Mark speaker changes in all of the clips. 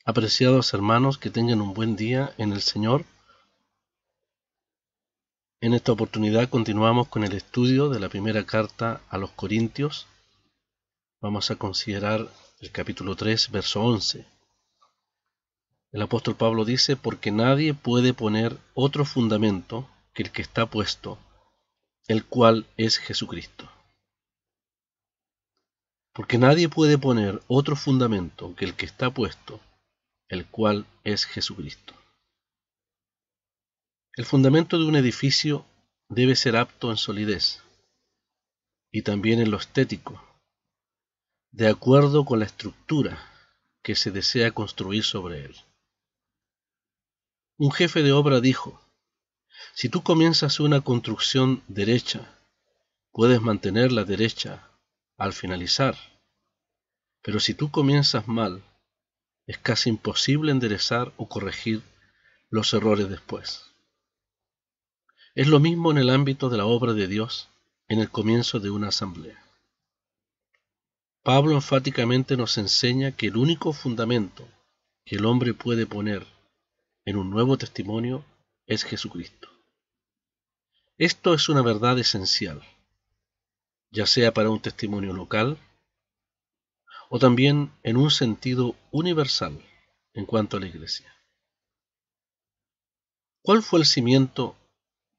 Speaker 1: Apreciados hermanos, que tengan un buen día en el Señor. En esta oportunidad continuamos con el estudio de la primera carta a los Corintios. Vamos a considerar el capítulo 3, verso 11. El apóstol Pablo dice: porque nadie puede poner otro fundamento que el que está puesto, el cual es Jesucristo. Porque nadie puede poner otro fundamento que el que está puesto, el cual es Jesucristo. El fundamento de un edificio debe ser apto en solidez y también en lo estético, de acuerdo con la estructura que se desea construir sobre él. Un jefe de obra dijo: si tú comienzas una construcción derecha, puedes mantenerla derecha al finalizar, pero si tú comienzas mal, es casi imposible enderezar o corregir los errores después. Es lo mismo en el ámbito de la obra de Dios en el comienzo de una asamblea. Pablo enfáticamente nos enseña que el único fundamento que el hombre puede poner en un nuevo testimonio es Jesucristo. Esto es una verdad esencial, ya sea para un testimonio local o también en un sentido universal en cuanto a la Iglesia. ¿Cuál fue el cimiento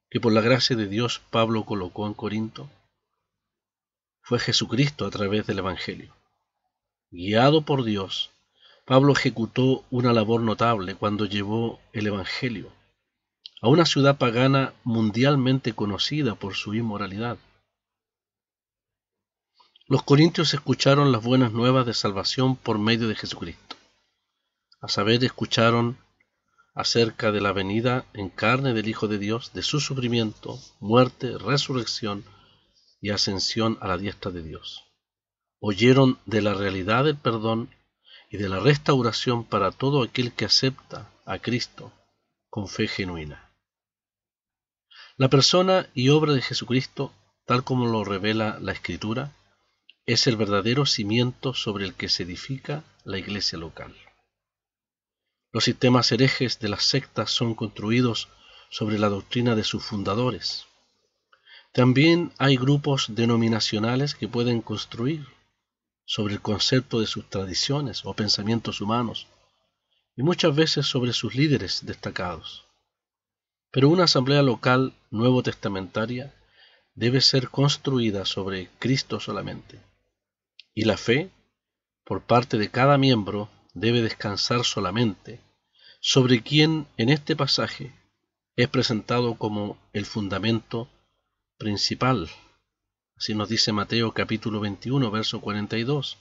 Speaker 1: que por la gracia de Dios Pablo colocó en Corinto? Fue Jesucristo a través del Evangelio. Guiado por Dios, Pablo ejecutó una labor notable cuando llevó el Evangelio a una ciudad pagana mundialmente conocida por su inmoralidad. Los corintios escucharon las buenas nuevas de salvación por medio de Jesucristo. A saber, escucharon acerca de la venida en carne del Hijo de Dios, de su sufrimiento, muerte, resurrección y ascensión a la diestra de Dios. Oyeron de la realidad del perdón y de la restauración para todo aquel que acepta a Cristo con fe genuina. La persona y obra de Jesucristo, tal como lo revela la Escritura, es el verdadero cimiento sobre el que se edifica la iglesia local. Los sistemas herejes de las sectas son construidos sobre la doctrina de sus fundadores. También hay grupos denominacionales que pueden construir sobre el concepto de sus tradiciones o pensamientos humanos, y muchas veces sobre sus líderes destacados. Pero una asamblea local nuevo testamentaria debe ser construida sobre Cristo solamente, y la fe, por parte de cada miembro, debe descansar solamente sobre quien en este pasaje es presentado como el fundamento principal. Así nos dice Mateo capítulo 21, verso 42.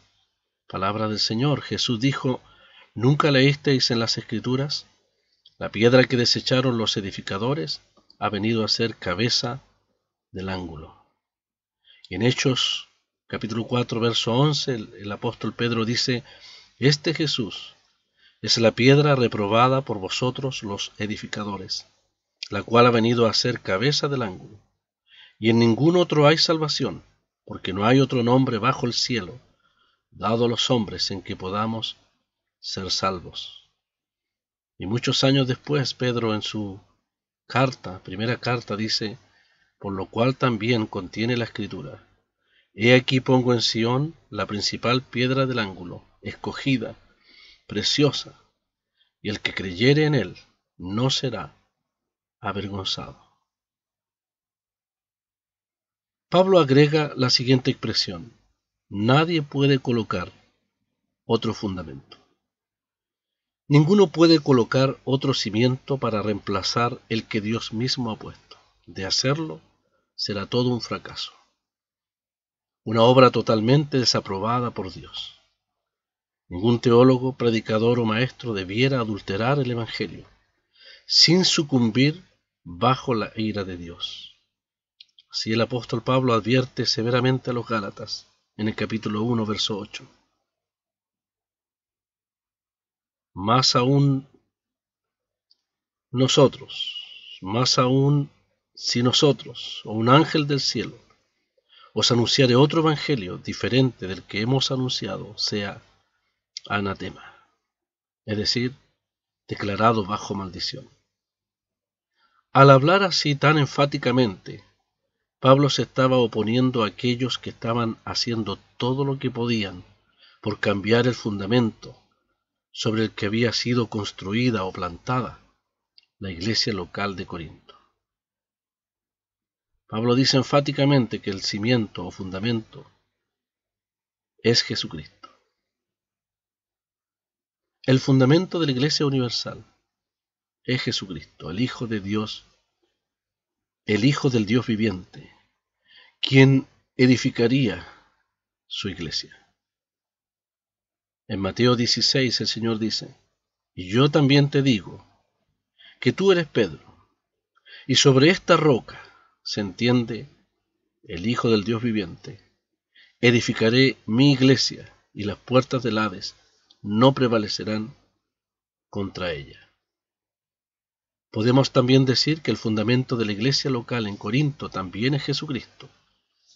Speaker 1: Palabra del Señor. Jesús dijo: ¿nunca leísteis en las Escrituras? La piedra que desecharon los edificadores ha venido a ser cabeza del ángulo. Y en Hechos capítulo 4, verso 11, el apóstol Pedro dice: este Jesús es la piedra reprobada por vosotros los edificadores, la cual ha venido a ser cabeza del ángulo. Y en ningún otro hay salvación, porque no hay otro nombre bajo el cielo dado a los hombres en que podamos ser salvos. Y muchos años después, Pedro en su primera carta, dice: por lo cual también contiene la Escritura: he aquí pongo en Sión la principal piedra del ángulo, escogida, preciosa, y el que creyere en él no será avergonzado. Pablo agrega la siguiente expresión: nadie puede colocar otro fundamento. Ninguno puede colocar otro cimiento para reemplazar el que Dios mismo ha puesto. De hacerlo, será todo un fracaso, una obra totalmente desaprobada por Dios. Ningún teólogo, predicador o maestro debiera adulterar el Evangelio sin sucumbir bajo la ira de Dios. Así el apóstol Pablo advierte severamente a los Gálatas en el capítulo 1, verso 8. Más aún si nosotros o un ángel del cielo os anunciare otro evangelio diferente del que hemos anunciado, sea anatema. es decir, declarado bajo maldición. Al hablar así tan enfáticamente, Pablo se estaba oponiendo a aquellos que estaban haciendo todo lo que podían por cambiar el fundamento sobre el que había sido construida o plantada la iglesia local de Corinto. Pablo dice enfáticamente que el cimiento o fundamento es Jesucristo. El fundamento de la iglesia universal es Jesucristo, el Hijo de Dios, el Hijo del Dios viviente, quien edificaría su iglesia. En Mateo 16 el Señor dice: y yo también te digo que tú eres Pedro, y sobre esta roca, se entiende, el Hijo del Dios viviente, edificaré mi iglesia, y las puertas del Hades no prevalecerán contra ella. Podemos también decir que el fundamento de la iglesia local en Corinto también es Jesucristo,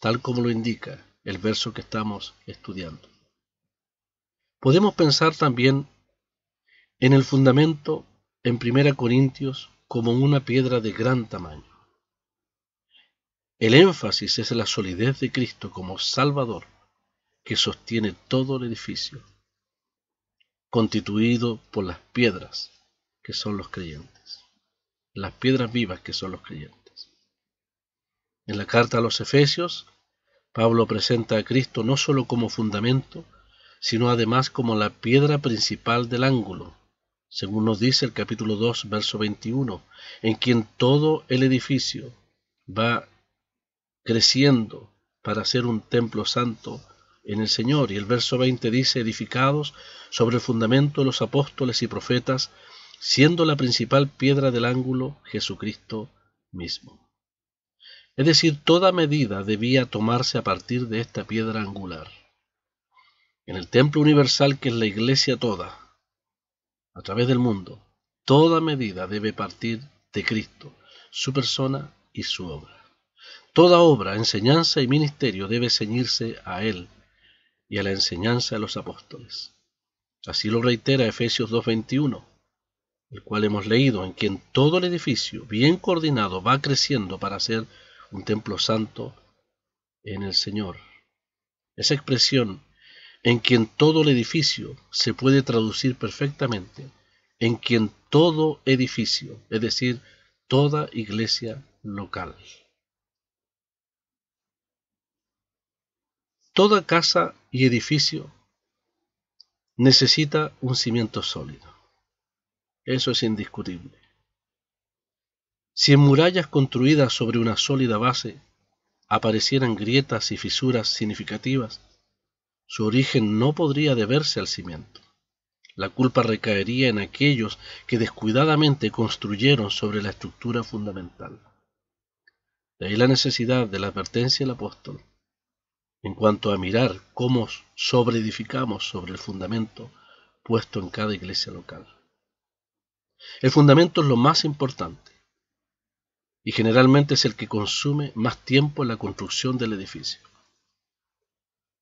Speaker 1: tal como lo indica el verso que estamos estudiando. Podemos pensar también en el fundamento en 1 Corintios como una piedra de gran tamaño. El énfasis es en la solidez de Cristo como Salvador, que sostiene todo el edificio, constituido por las piedras que son los creyentes, las piedras vivas que son los creyentes. En la carta a los Efesios, Pablo presenta a Cristo no solo como fundamento, sino además como la piedra principal del ángulo, según nos dice el capítulo 2, verso 21, en quien todo el edificio va creciendo para ser un templo santo en el Señor. Y el verso 20 dice: edificados sobre el fundamento de los apóstoles y profetas, siendo la principal piedra del ángulo Jesucristo mismo. Es decir, toda medida debía tomarse a partir de esta piedra angular. En el templo universal, que es la iglesia toda, a través del mundo, toda medida debe partir de Cristo, su persona y su obra. Toda obra, enseñanza y ministerio debe ceñirse a Él y a la enseñanza de los apóstoles. Así lo reitera Efesios 2:21, el cual hemos leído, en quien todo el edificio, bien coordinado, va creciendo para ser un templo santo en el Señor. Esa expresión, en quien todo el edificio, se puede traducir perfectamente en quien todo edificio, es decir, toda iglesia local. Toda casa y edificio necesita un cimiento sólido. Eso es indiscutible. Si en murallas construidas sobre una sólida base aparecieran grietas y fisuras significativas, su origen no podría deberse al cimiento. La culpa recaería en aquellos que descuidadamente construyeron sobre la estructura fundamental. De ahí la necesidad de la advertencia del apóstol en cuanto a mirar cómo sobreedificamos sobre el fundamento puesto en cada iglesia local. El fundamento es lo más importante y generalmente es el que consume más tiempo en la construcción del edificio.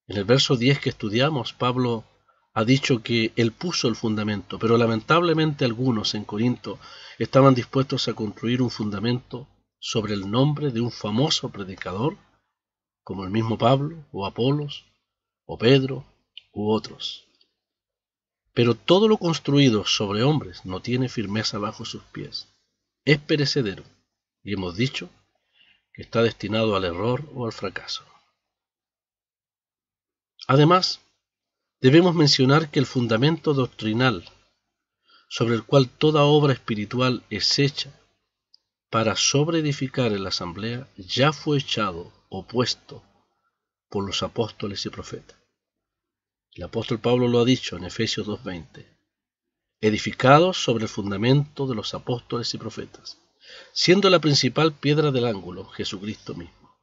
Speaker 1: En el verso 10 que estudiamos, Pablo ha dicho que él puso el fundamento, pero lamentablemente algunos en Corinto estaban dispuestos a construir un fundamento sobre el nombre de un famoso predicador, como el mismo Pablo, o Apolos, o Pedro, u otros. Pero todo lo construido sobre hombres no tiene firmeza bajo sus pies. Es perecedero, y hemos dicho que está destinado al error o al fracaso. Además, debemos mencionar que el fundamento doctrinal sobre el cual toda obra espiritual es hecha para sobreedificar en la asamblea ya fue echado o puesto por los apóstoles y profetas. El apóstol Pablo lo ha dicho en Efesios 2:20, edificados sobre el fundamento de los apóstoles y profetas, siendo la principal piedra del ángulo Jesucristo mismo.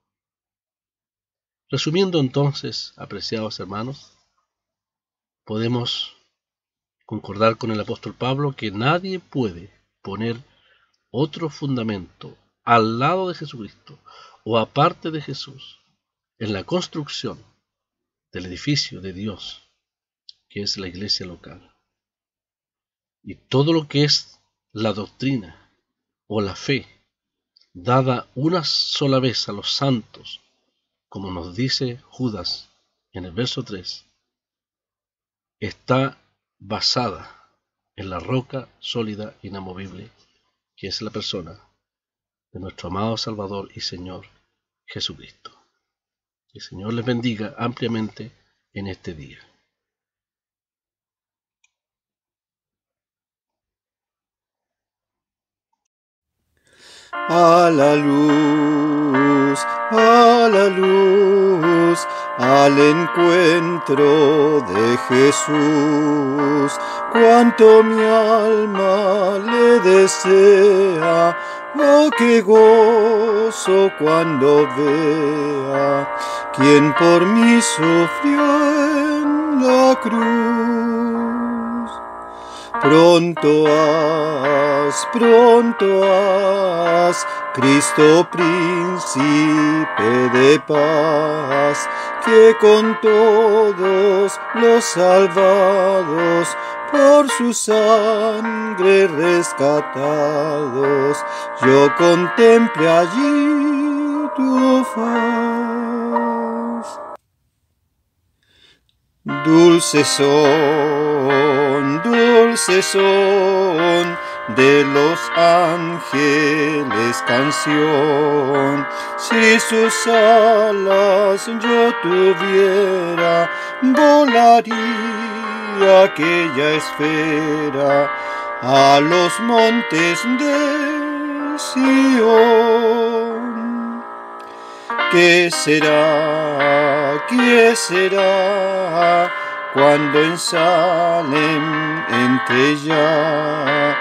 Speaker 1: Resumiendo entonces, apreciados hermanos, podemos concordar con el apóstol Pablo que nadie puede poner otro fundamento al lado de Jesucristo o aparte de Jesús en la construcción del edificio de Dios, que es la iglesia local. Y todo lo que es la doctrina o la fe, dada una sola vez a los santos, como nos dice Judas en el verso 3, está basada en la roca sólida e inamovible, que es la persona de nuestro amado Salvador y Señor Jesucristo. Que el Señor les bendiga ampliamente en este día.
Speaker 2: A la luz, al encuentro de Jesús. Cuánto mi alma le desea, oh qué gozo cuando vea quien por mí sufrió en la cruz. Pronto has, Cristo príncipe de paz, que con todos los salvados, por su sangre rescatados, yo contemple allí tu faz. Dulces son de los ángeles canción. Si sus alas yo tuviera, volaría aquella esfera a los montes de Sión. ¿Qué será cuando en Salem entre ya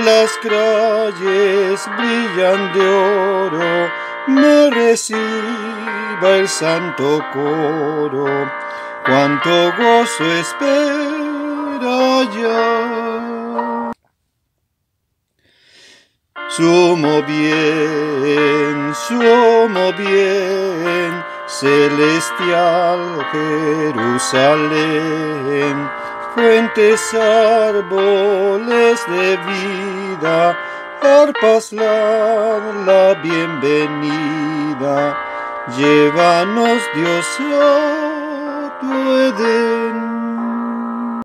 Speaker 2: las calles brillan de oro, me reciba el santo coro? Cuánto gozo espera ya. Sumo bien, celestial Jerusalén, fuentes, árboles de vida, arpas la bienvenida, llévanos Dios a tu Edén.